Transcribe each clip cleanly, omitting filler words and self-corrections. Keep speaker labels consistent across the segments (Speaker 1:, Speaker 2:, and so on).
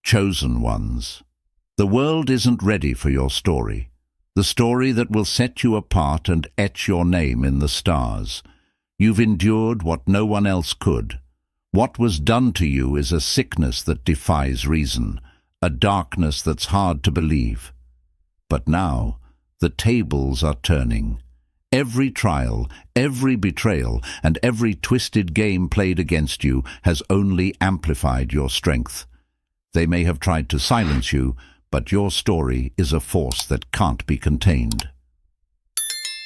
Speaker 1: Chosen ones. The world isn't ready for your story. The story that will set you apart and etch your name in the stars. You've endured what no one else could. What was done to you is a sickness that defies reason, a darkness that's hard to believe. But now, the tables are turning. Every trial, every betrayal, and every twisted game played against you has only amplified your strength. They may have tried to silence you, but your story is a force that can't be contained.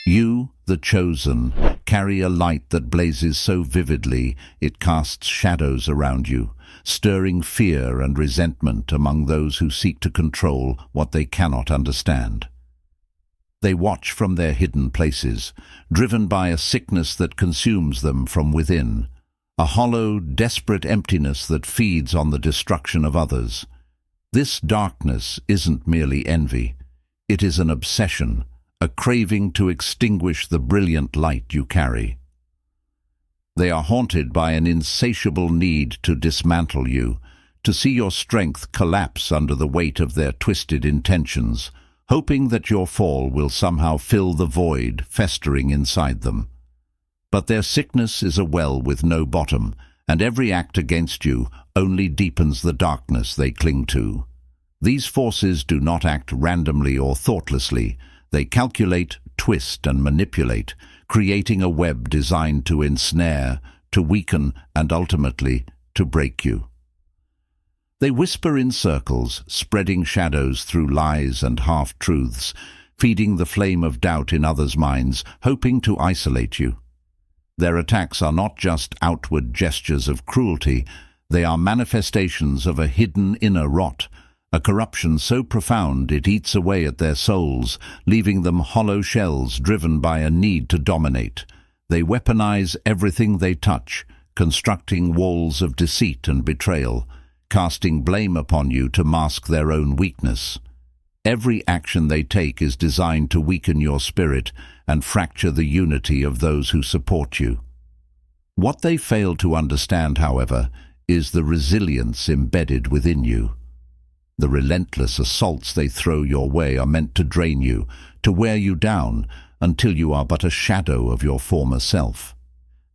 Speaker 1: You, the chosen, carry a light that blazes so vividly it casts shadows around you, stirring fear and resentment among those who seek to control what they cannot understand. They watch from their hidden places, driven by a sickness that consumes them from within, a hollow, desperate emptiness that feeds on the destruction of others. This darkness isn't merely envy. It is an obsession, a craving to extinguish the brilliant light you carry. They are haunted by an insatiable need to dismantle you, to see your strength collapse under the weight of their twisted intentions, hoping that your fall will somehow fill the void festering inside them. But their sickness is a well with no bottom, and every act against you only deepens the darkness they cling to. These forces do not act randomly or thoughtlessly. They calculate, twist, and manipulate, creating a web designed to ensnare, to weaken, and ultimately to break you. They whisper in circles, spreading shadows through lies and half-truths, feeding the flame of doubt in others' minds, hoping to isolate you. Their attacks are not just outward gestures of cruelty, they are manifestations of a hidden inner rot, a corruption so profound it eats away at their souls, leaving them hollow shells driven by a need to dominate. They weaponize everything they touch, constructing walls of deceit and betrayal, casting blame upon you to mask their own weakness. Every action they take is designed to weaken your spirit and fracture the unity of those who support you. What they fail to understand, however, is the resilience embedded within you. The relentless assaults they throw your way are meant to drain you, to wear you down, until you are but a shadow of your former self.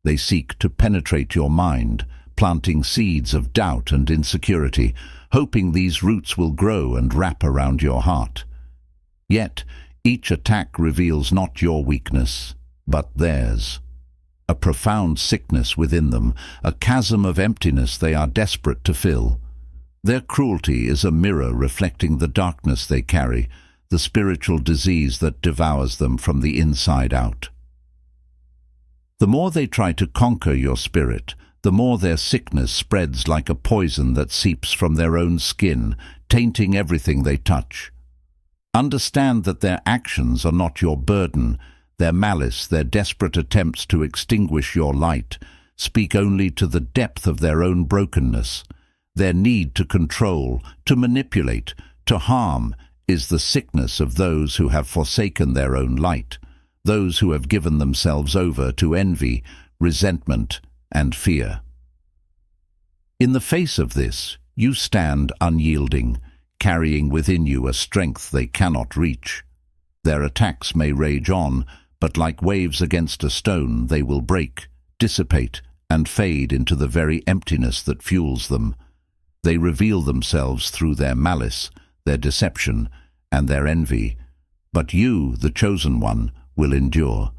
Speaker 1: They seek to penetrate your mind, planting seeds of doubt and insecurity, hoping these roots will grow and wrap around your heart. Yet, each attack reveals not your weakness, but theirs. A profound sickness within them, a chasm of emptiness they are desperate to fill. Their cruelty is a mirror reflecting the darkness they carry, the spiritual disease that devours them from the inside out. The more they try to conquer your spirit, the more their sickness spreads like a poison that seeps from their own skin, tainting everything they touch. Understand that their actions are not your burden. Their malice, their desperate attempts to extinguish your light, speak only to the depth of their own brokenness. Their need to control, to manipulate, to harm is the sickness of those who have forsaken their own light, those who have given themselves over to envy, resentment, and fear. In the face of this, you stand unyielding, carrying within you a strength they cannot reach. Their attacks may rage on, but like waves against a stone, they will break, dissipate, and fade into the very emptiness that fuels them. They reveal themselves through their malice, their deception, and their envy. But you, the chosen one, will endure.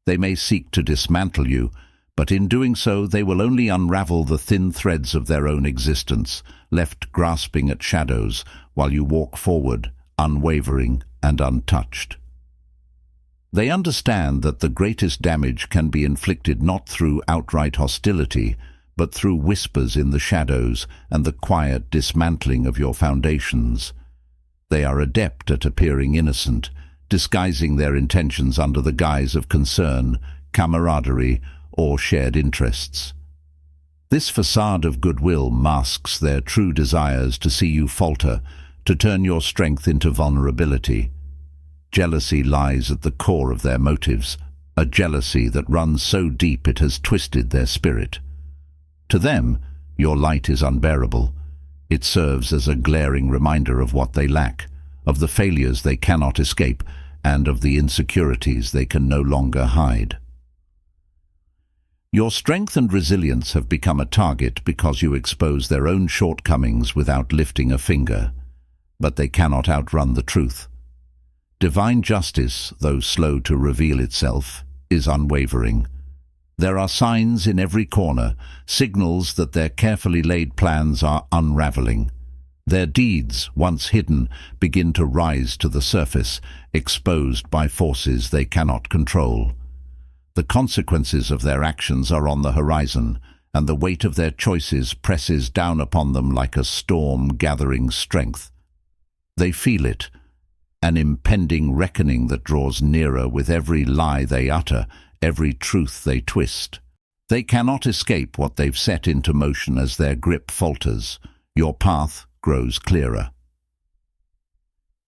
Speaker 1: They may seek to dismantle you, but in doing so they will only unravel the thin threads of their own existence, left grasping at shadows, while you walk forward, unwavering and untouched. They understand that the greatest damage can be inflicted not through outright hostility, but through whispers in the shadows and the quiet dismantling of your foundations. They are adept at appearing innocent, disguising their intentions under the guise of concern, camaraderie, or shared interests. This facade of goodwill masks their true desires to see you falter, to turn your strength into vulnerability. Jealousy lies at the core of their motives, a jealousy that runs so deep it has twisted their spirit. To them, your light is unbearable. It serves as a glaring reminder of what they lack, of the failures they cannot escape, and of the insecurities they can no longer hide. Your strength and resilience have become a target because you expose their own shortcomings without lifting a finger, but they cannot outrun the truth. Divine justice, though slow to reveal itself, is unwavering. There are signs in every corner, signals that their carefully laid plans are unraveling. Their deeds, once hidden, begin to rise to the surface, exposed by forces they cannot control. The consequences of their actions are on the horizon, and the weight of their choices presses down upon them like a storm gathering strength. They feel it, an impending reckoning that draws nearer with every lie they utter, every truth they twist. They cannot escape what they've set into motion as their grip falters. Your path grows clearer.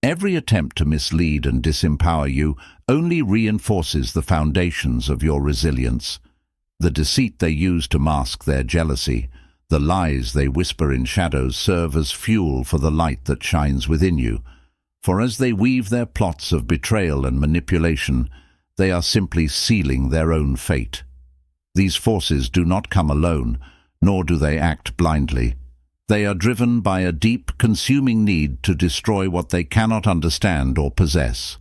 Speaker 1: Every attempt to mislead and disempower you only reinforces the foundations of your resilience. The deceit they use to mask their jealousy, the lies they whisper in shadows serve as fuel for the light that shines within you. For as they weave their plots of betrayal and manipulation, they are simply sealing their own fate. These forces do not come alone, nor do they act blindly. They are driven by a deep, consuming need to destroy what they cannot understand or possess.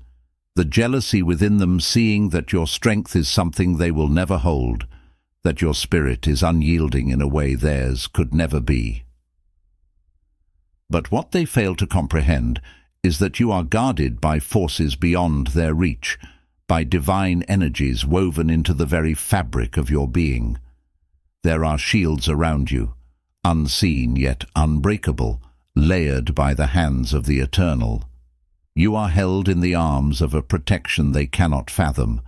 Speaker 1: The jealousy within them seeing that your strength is something they will never hold, that your spirit is unyielding in a way theirs could never be. But what they fail to comprehend is that you are guarded by forces beyond their reach, by divine energies woven into the very fabric of your being. There are shields around you, unseen yet unbreakable, layered by the hands of the Eternal. You are held in the arms of a protection they cannot fathom,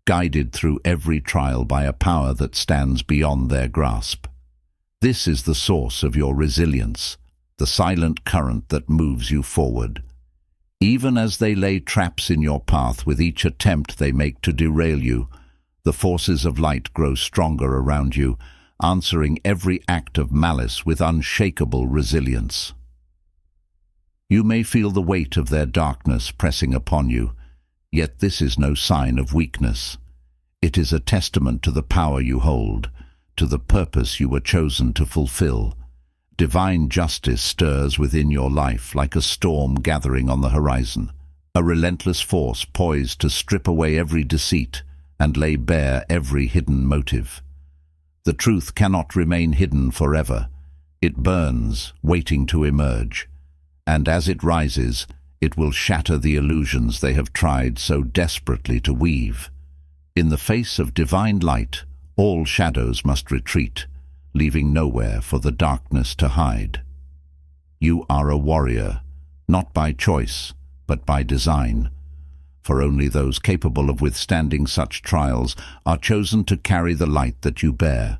Speaker 1: guided through every trial by a power that stands beyond their grasp. This is the source of your resilience, the silent current that moves you forward. Even as they lay traps in your path with each attempt they make to derail you, the forces of light grow stronger around you, answering every act of malice with unshakable resilience. You may feel the weight of their darkness pressing upon you, yet this is no sign of weakness. It is a testament to the power you hold, to the purpose you were chosen to fulfill. Divine justice stirs within your life like a storm gathering on the horizon, a relentless force poised to strip away every deceit and lay bare every hidden motive. The truth cannot remain hidden forever. It burns, waiting to emerge, and as it rises, it will shatter the illusions they have tried so desperately to weave. In the face of divine light, all shadows must retreat, leaving nowhere for the darkness to hide. You are a warrior, not by choice, but by design. For only those capable of withstanding such trials are chosen to carry the light that you bear.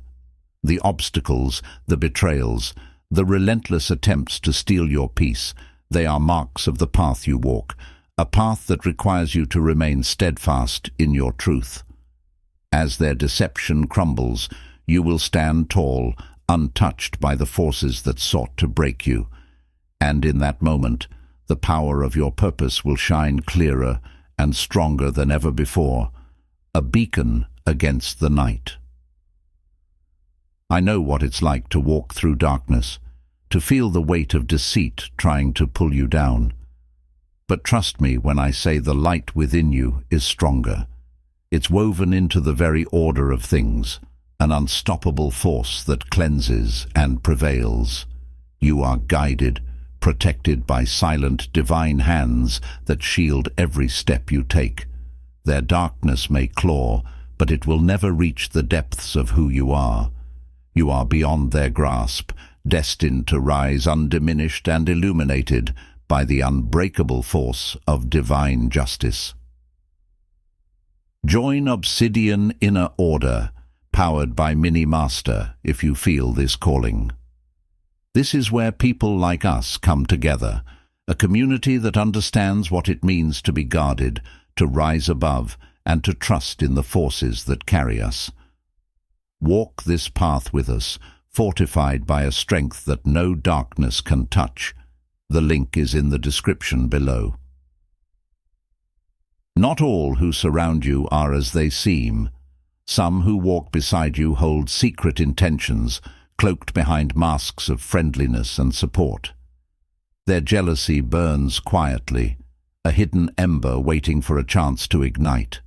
Speaker 1: The obstacles, the betrayals, the relentless attempts to steal your peace, they are marks of the path you walk, a path that requires you to remain steadfast in your truth. As their deception crumbles, you will stand tall, untouched by the forces that sought to break you. And in that moment, the power of your purpose will shine clearer and stronger than ever before, a beacon against the night. I know what it's like to walk through darkness, to feel the weight of deceit trying to pull you down. But trust me when I say the light within you is stronger. It's woven into the very order of things, an unstoppable force that cleanses and prevails. You are guided, protected by silent divine hands that shield every step you take. Their darkness may claw, but it will never reach the depths of who you are. You are beyond their grasp, destined to rise undiminished and illuminated by the unbreakable force of divine justice. Join Obsidian Inner Order, powered by Mini Master, if you feel this calling. This is where people like us come together, a community that understands what it means to be guarded, to rise above, and to trust in the forces that carry us. Walk this path with us, fortified by a strength that no darkness can touch. The link is in the description below. Not all who surround you are as they seem. Some who walk beside you hold secret intentions, cloaked behind masks of friendliness and support. Their jealousy burns quietly, a hidden ember waiting for a chance to ignite.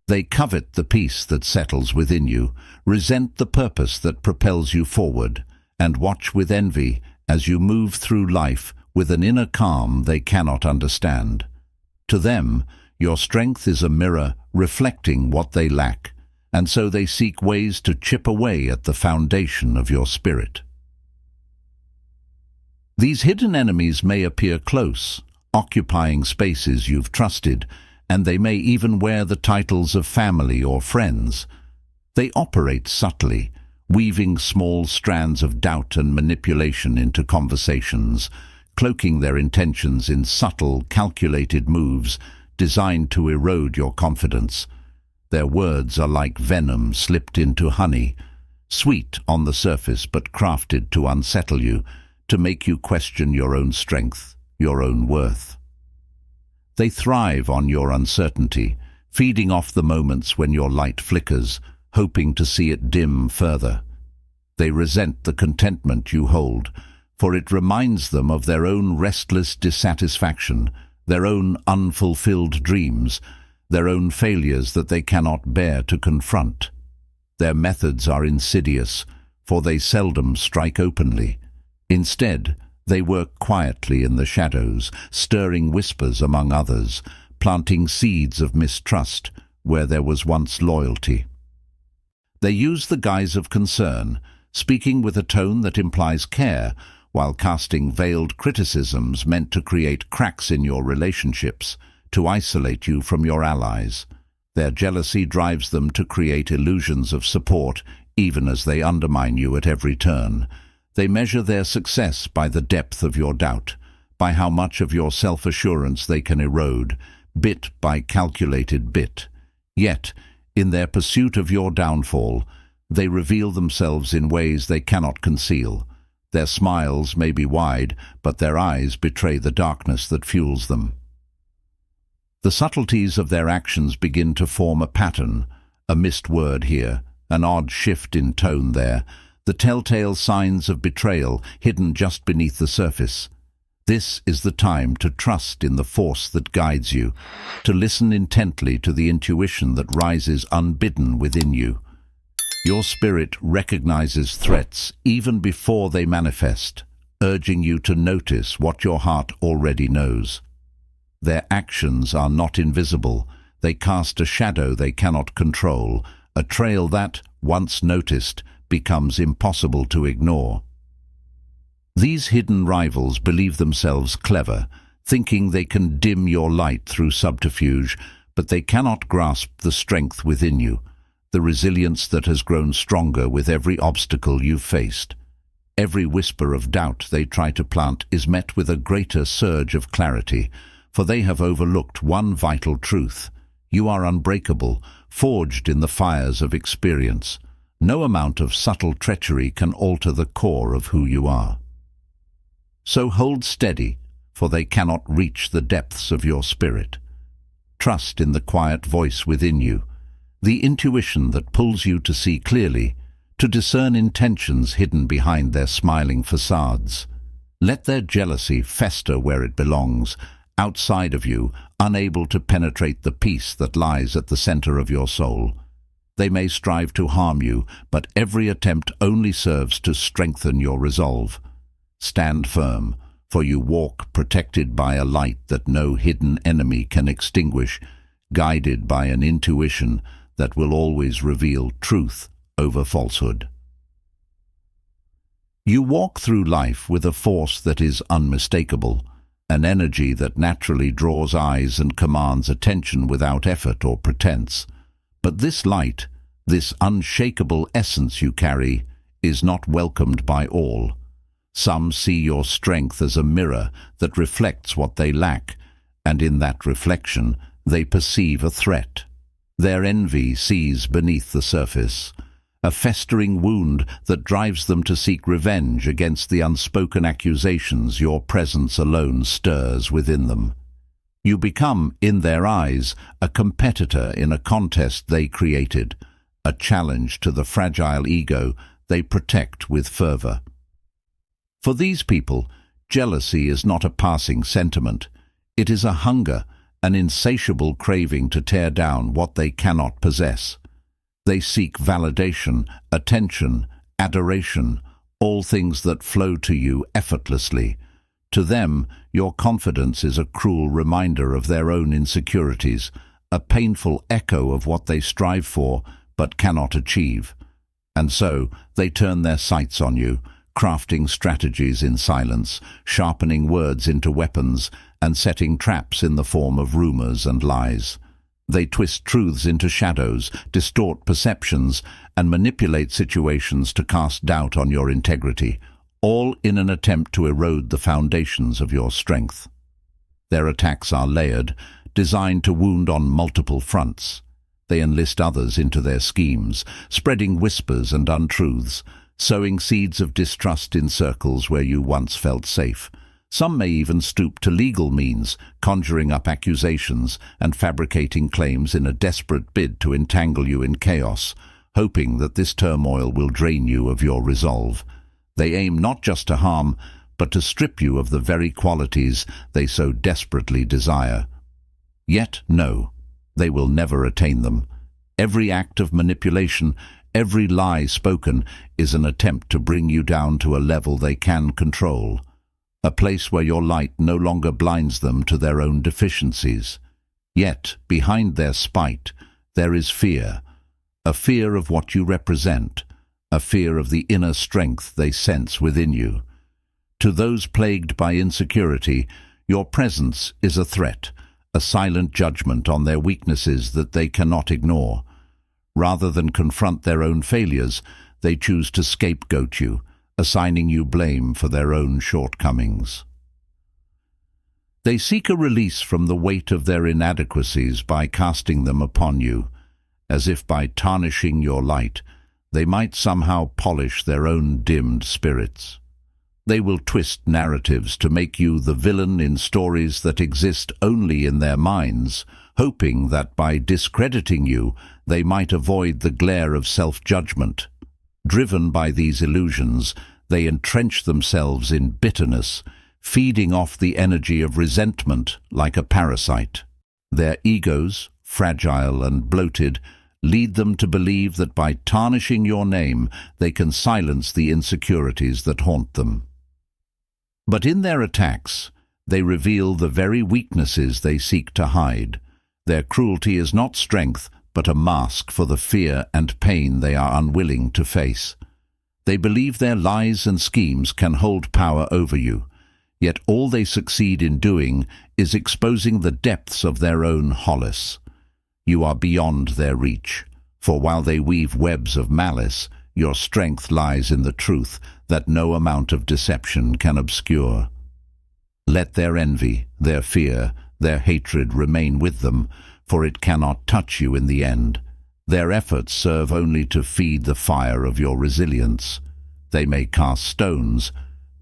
Speaker 1: They covet the peace that settles within you, resent the purpose that propels you forward, and watch with envy as you move through life with an inner calm they cannot understand. To them, your strength is a mirror reflecting what they lack, and so they seek ways to chip away at the foundation of your spirit. These hidden enemies may appear close, occupying spaces you've trusted, and they may even wear the titles of family or friends. They operate subtly, weaving small strands of doubt and manipulation into conversations, cloaking their intentions in subtle, calculated moves designed to erode your confidence. Their words are like venom slipped into honey, sweet on the surface but crafted to unsettle you, to make you question your own strength, your own worth. They thrive on your uncertainty, feeding off the moments when your light flickers, hoping to see it dim further. They resent the contentment you hold, for it reminds them of their own restless dissatisfaction, their own unfulfilled dreams, their own failures that they cannot bear to confront. Their methods are insidious, for they seldom strike openly. Instead, they work quietly in the shadows, stirring whispers among others, planting seeds of mistrust where there was once loyalty. They use the guise of concern, speaking with a tone that implies care, while casting veiled criticisms meant to create cracks in your relationships, to isolate you from your allies. Their jealousy drives them to create illusions of support, even as they undermine you at every turn. They measure their success by the depth of your doubt, by how much of your self-assurance they can erode, bit by calculated bit. Yet, in their pursuit of your downfall, they reveal themselves in ways they cannot conceal. Their smiles may be wide, but their eyes betray the darkness that fuels them. The subtleties of their actions begin to form a pattern, a missed word here, an odd shift in tone there, the telltale signs of betrayal hidden just beneath the surface. This is the time to trust in the force that guides you, to listen intently to the intuition that rises unbidden within you. Your spirit recognizes threats even before they manifest, urging you to notice what your heart already knows. Their actions are not invisible. They cast a shadow they cannot control, a trail that, once noticed, becomes impossible to ignore. These hidden rivals believe themselves clever, thinking they can dim your light through subterfuge, but they cannot grasp the strength within you, the resilience that has grown stronger with every obstacle you've faced. Every whisper of doubt they try to plant is met with a greater surge of clarity, for they have overlooked one vital truth. You are unbreakable, forged in the fires of experience. No amount of subtle treachery can alter the core of who you are. So hold steady, for they cannot reach the depths of your spirit. Trust in the quiet voice within you, the intuition that pulls you to see clearly, to discern intentions hidden behind their smiling facades. Let their jealousy fester where it belongs, outside of you, unable to penetrate the peace that lies at the center of your soul. They may strive to harm you, but every attempt only serves to strengthen your resolve. Stand firm, for you walk protected by a light that no hidden enemy can extinguish, guided by an intuition that will always reveal truth over falsehood. You walk through life with a force that is unmistakable, an energy that naturally draws eyes and commands attention without effort or pretense. But this light, this unshakable essence you carry, is not welcomed by all. Some see your strength as a mirror that reflects what they lack, and in that reflection they perceive a threat. Their envy sees beneath the surface, a festering wound that drives them to seek revenge against the unspoken accusations your presence alone stirs within them. You become, in their eyes, a competitor in a contest they created, a challenge to the fragile ego they protect with fervor. For these people, jealousy is not a passing sentiment. It is a hunger, an insatiable craving to tear down what they cannot possess. They seek validation, attention, adoration, all things that flow to you effortlessly. To them, your confidence is a cruel reminder of their own insecurities, a painful echo of what they strive for but cannot achieve. And so, they turn their sights on you, crafting strategies in silence, sharpening words into weapons, and setting traps in the form of rumors and lies. They twist truths into shadows, distort perceptions, and manipulate situations to cast doubt on your integrity, all in an attempt to erode the foundations of your strength. Their attacks are layered, designed to wound on multiple fronts. They enlist others into their schemes, spreading whispers and untruths, sowing seeds of distrust in circles where you once felt safe. Some may even stoop to legal means, conjuring up accusations and fabricating claims in a desperate bid to entangle you in chaos, hoping that this turmoil will drain you of your resolve. They aim not just to harm, but to strip you of the very qualities they so desperately desire. Yet, no, they will never attain them. Every act of manipulation, every lie spoken, is an attempt to bring you down to a level they can control, a place where your light no longer blinds them to their own deficiencies. Yet, behind their spite, there is fear, a fear of what you represent, a fear of the inner strength they sense within you. To those plagued by insecurity, your presence is a threat, a silent judgment on their weaknesses that they cannot ignore. Rather than confront their own failures, they choose to scapegoat you, assigning you blame for their own shortcomings. They seek a release from the weight of their inadequacies by casting them upon you, as if by tarnishing your light, they might somehow polish their own dimmed spirits. They will twist narratives to make you the villain in stories that exist only in their minds, hoping that by discrediting you, they might avoid the glare of self-judgment. Driven by these illusions, they entrench themselves in bitterness, feeding off the energy of resentment like a parasite. Their egos, fragile and bloated, lead them to believe that by tarnishing your name, they can silence the insecurities that haunt them. But in their attacks, they reveal the very weaknesses they seek to hide. Their cruelty is not strength, but a mask for the fear and pain they are unwilling to face. They believe their lies and schemes can hold power over you, yet all they succeed in doing is exposing the depths of their own hollis. You are beyond their reach, for while they weave webs of malice, your strength lies in the truth that no amount of deception can obscure. Let their envy, their fear, their hatred remain with them, for it cannot touch you in the end. Their efforts serve only to feed the fire of your resilience. They may cast stones,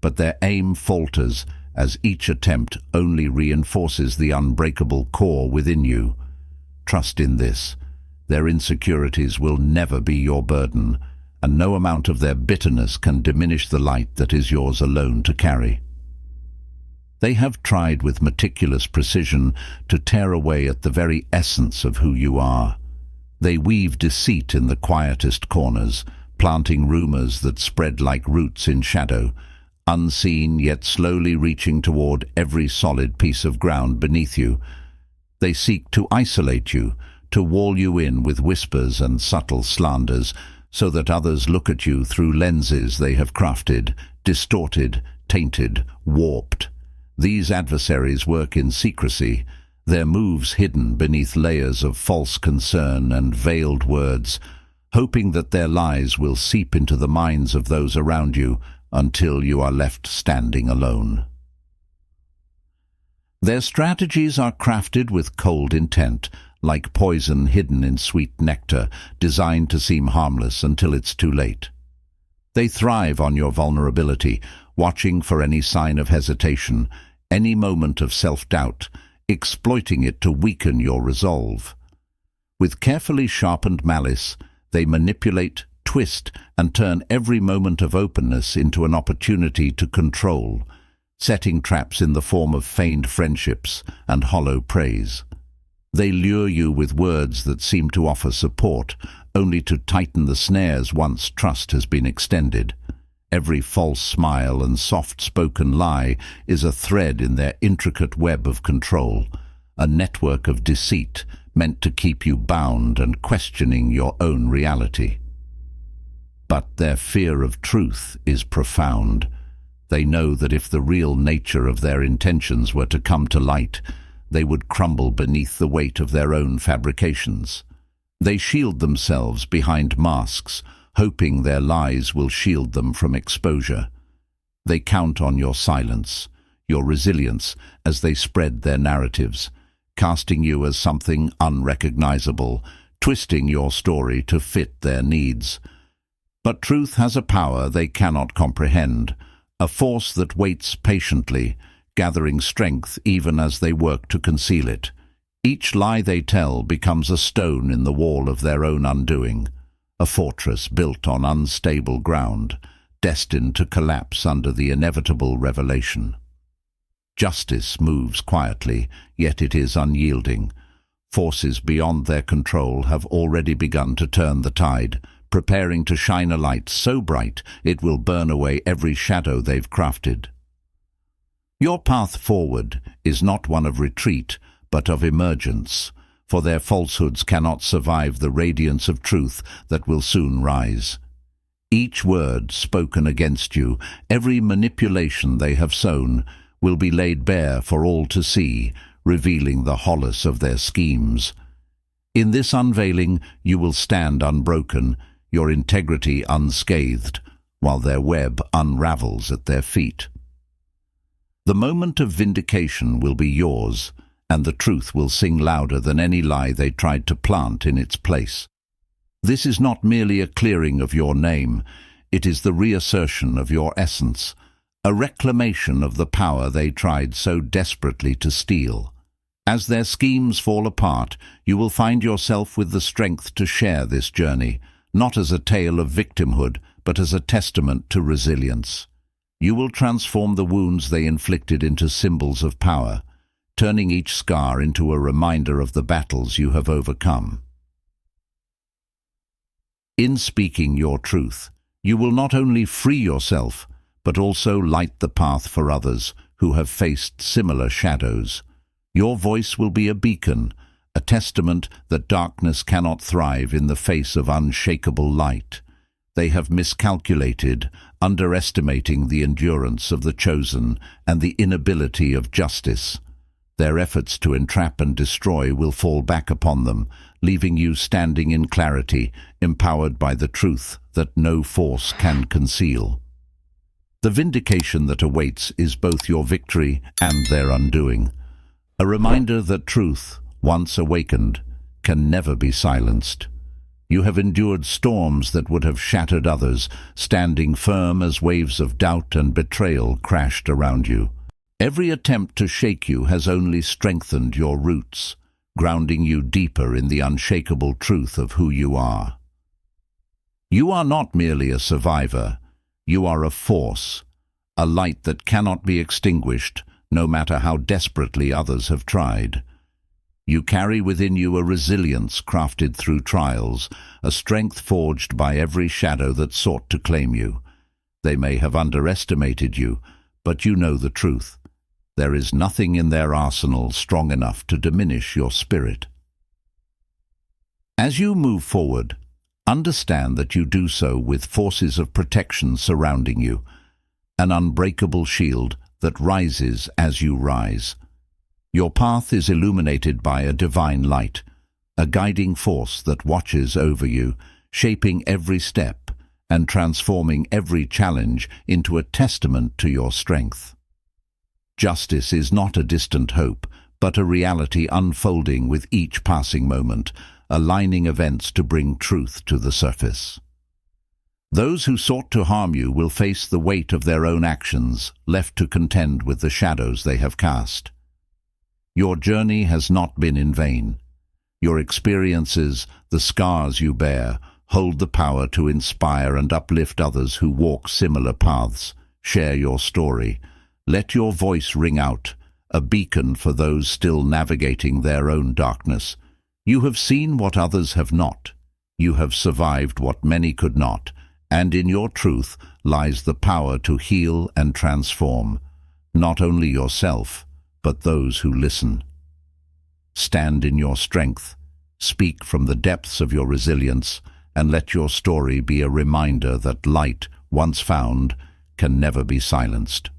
Speaker 1: but their aim falters as each attempt only reinforces the unbreakable core within you. Trust in this. Their insecurities will never be your burden, and no amount of their bitterness can diminish the light that is yours alone to carry. They have tried with meticulous precision to tear away at the very essence of who you are. They weave deceit in the quietest corners, planting rumors that spread like roots in shadow, unseen yet slowly reaching toward every solid piece of ground beneath you. They seek to isolate you, to wall you in with whispers and subtle slanders, so that others look at you through lenses they have crafted, distorted, tainted, warped. These adversaries work in secrecy, their moves hidden beneath layers of false concern and veiled words, hoping that their lies will seep into the minds of those around you until you are left standing alone. Their strategies are crafted with cold intent, like poison hidden in sweet nectar, designed to seem harmless until it's too late. They thrive on your vulnerability, watching for any sign of hesitation, any moment of self-doubt, exploiting it to weaken your resolve. With carefully sharpened malice, they manipulate, twist, and turn every moment of openness into an opportunity to control, setting traps in the form of feigned friendships and hollow praise. They lure you with words that seem to offer support, only to tighten the snares once trust has been extended. Every false smile and soft-spoken lie is a thread in their intricate web of control, a network of deceit meant to keep you bound and questioning your own reality. But their fear of truth is profound. They know that if the real nature of their intentions were to come to light, they would crumble beneath the weight of their own fabrications. They shield themselves behind masks, hoping their lies will shield them from exposure. They count on your silence, your resilience, as they spread their narratives, casting you as something unrecognizable, twisting your story to fit their needs. But truth has a power they cannot comprehend, a force that waits patiently, gathering strength even as they work to conceal it. Each lie they tell becomes a stone in the wall of their own undoing, a fortress built on unstable ground, destined to collapse under the inevitable revelation. Justice moves quietly, yet it is unyielding. Forces beyond their control have already begun to turn the tide, preparing to shine a light so bright it will burn away every shadow they've crafted. Your path forward is not one of retreat, but of emergence, for their falsehoods cannot survive the radiance of truth that will soon rise. Each word spoken against you, every manipulation they have sown, will be laid bare for all to see, revealing the hollowness of their schemes. In this unveiling, you will stand unbroken, your integrity unscathed, while their web unravels at their feet. The moment of vindication will be yours, and the truth will sing louder than any lie they tried to plant in its place. This is not merely a clearing of your name, it is the reassertion of your essence, a reclamation of the power they tried so desperately to steal. As their schemes fall apart, you will find yourself with the strength to share this journey, not as a tale of victimhood, but as a testament to resilience. You will transform the wounds they inflicted into symbols of power, turning each scar into a reminder of the battles you have overcome. In speaking your truth, you will not only free yourself, but also light the path for others who have faced similar shadows. Your voice will be a beacon, a testament that darkness cannot thrive in the face of unshakable light. They have miscalculated, underestimating the endurance of the chosen and the inability of justice. Their efforts to entrap and destroy will fall back upon them, leaving you standing in clarity, empowered by the truth that no force can conceal. The vindication that awaits is both your victory and their undoing, a reminder that truth, once awakened, can never be silenced. You have endured storms that would have shattered others, standing firm as waves of doubt and betrayal crashed around you. Every attempt to shake you has only strengthened your roots, grounding you deeper in the unshakable truth of who you are. You are not merely a survivor, you are a force, a light that cannot be extinguished, no matter how desperately others have tried. You carry within you a resilience crafted through trials, a strength forged by every shadow that sought to claim you. They may have underestimated you, but you know the truth. There is nothing in their arsenal strong enough to diminish your spirit. As you move forward, understand that you do so with forces of protection surrounding you, an unbreakable shield that rises as you rise. Your path is illuminated by a divine light, a guiding force that watches over you, shaping every step and transforming every challenge into a testament to your strength. Justice is not a distant hope, but a reality unfolding with each passing moment, aligning events to bring truth to the surface. Those who sought to harm you will face the weight of their own actions, left to contend with the shadows they have cast. Your journey has not been in vain. Your experiences, the scars you bear, hold the power to inspire and uplift others who walk similar paths. Share your story. Let your voice ring out, a beacon for those still navigating their own darkness. You have seen what others have not. You have survived what many could not, and in your truth lies the power to heal and transform, not only yourself, but those who listen. Stand in your strength, speak from the depths of your resilience, and let your story be a reminder that light, once found, can never be silenced.